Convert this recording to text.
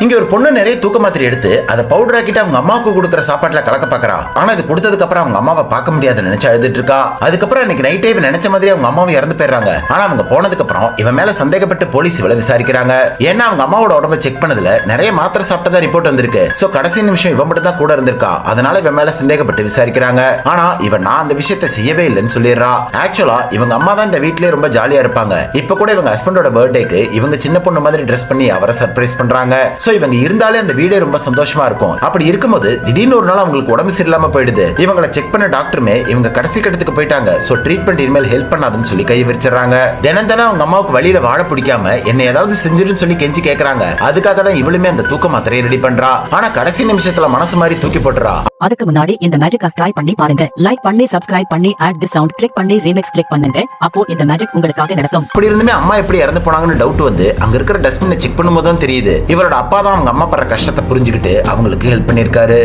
இங்க ஒரு பொண்ணு நிறைய தூக்க மாத்திரை எடுத்து அதை பவுடர் ஆக்கிட்டு அவங்க அம்மாவுக்கு கொடுக்குற சாப்பாட்டுல கலக்க பாக்குறா. ஆனா இது கொடுத்ததுக்கு அப்புறம் அவங்க அம்மாவை பார்க்க முடியாத நினைச்சு அழுதுட்டு இருக்கா. அதுக்கப்புறம் அன்னைக்கு நைட்டே இவன் நினைச்ச மாதிரி அவங்க அம்மாவை இறந்து போயிடுறாங்க. ஆனா அவங்க போனதுக்கு அப்புறம் இவன் மேல சந்தேகப்பட்டு போலீஸ் இவளை விசாரிக்கிறாங்க. ஏன்னா அவங்க அம்மாவோட உடம்ப செக் பண்ணதுல நிறைய மாத்திரை சாப்பிட்டதா ரிப்போர்ட் வந்திருக்கு. சோ கடைசி நிமிஷம் இவன் மட்டும் தான் கூட இருந்திருக்கா. அதனால இவன் மேல சந்தேகப்பட்டு விசாரிக்கிறாங்க. ஆனா இவன் நான் அந்த விஷயத்தை செய்யவே இல்லைன்னு சொல்லிடுறா. ஆக்சுவலா இவங்க அம்மா தான் இந்த வீட்லயே ரொம்ப ஜாலியா இருப்பாங்க. இப்ப கூட இவங்க ஹஸ்பண்டோட பர்த்டேக்கு இவங்க சின்ன பொண்ணு மாதிரி ட்ரெஸ் பண்ணி அவரை சர்ப்ரைஸ் பண்றாங்க. சோ இவங்க இருந்தாலே அந்த வீடே ரொம்ப சந்தோஷமா இருக்கும். அப்படி இருக்கும்போது திடீர்னு ஒரு நாள் அவங்களுக்கு உடம்பு சரியில்லாம போயிடுது. இவங்களை செக் பண்ண டாக்டருமே இவங்க கடைசி கட்டத்துக்கு போயிட்டாங்க. சோ ட்ரீட்மெண்ட் இனிமேல் ஹெல்ப் பண்ணாதுன்னு சொல்லி கை விரிச்சிடறாங்க. தினம் தினம் அவங்க அம்மாவுக்கு வழியில வாழ பிடிக்காம என்ன ஏதாவது செஞ்சிருன்னு சொல்லி கெஞ்சி கேக்குறாங்க. அதுக்காக தான் இவளுமே அந்த தூக்க மாத்திரையை ரெடி பண்றா. ஆனா கடைசி நிமிஷத்துல மனசு மாதிரி தூக்கி போட்டுறா. அதுக்கு முன்னாடி இந்த மேஜிக் ட்ரை பண்ணி பாருங்க. லைக் பண்ணி சப்ஸ்கிரைப் பண்ணி ஆட் தி சவுண்ட் கிளிக் பண்ணி ரீமிக்ஸ் கிளிக் பண்ணுங்க. அப்போ இந்த மேஜிக் உங்களுக்காக நடக்கும். இப்படி இருந்துமே அம்மா எப்படி இறந்து போனாங்கன்னு டவுட் வந்து அங்க இருக்கிற டஸ்ட்பினை செக் பண்ணும்போது தான் தெரியுது இவரோட அப்பா தான் அவங்க அம்மா படுற கஷ்டத்தை புரிஞ்சுக்கிட்டு அவங்களுக்கு ஹெல்ப் பண்ணிருக்காரு.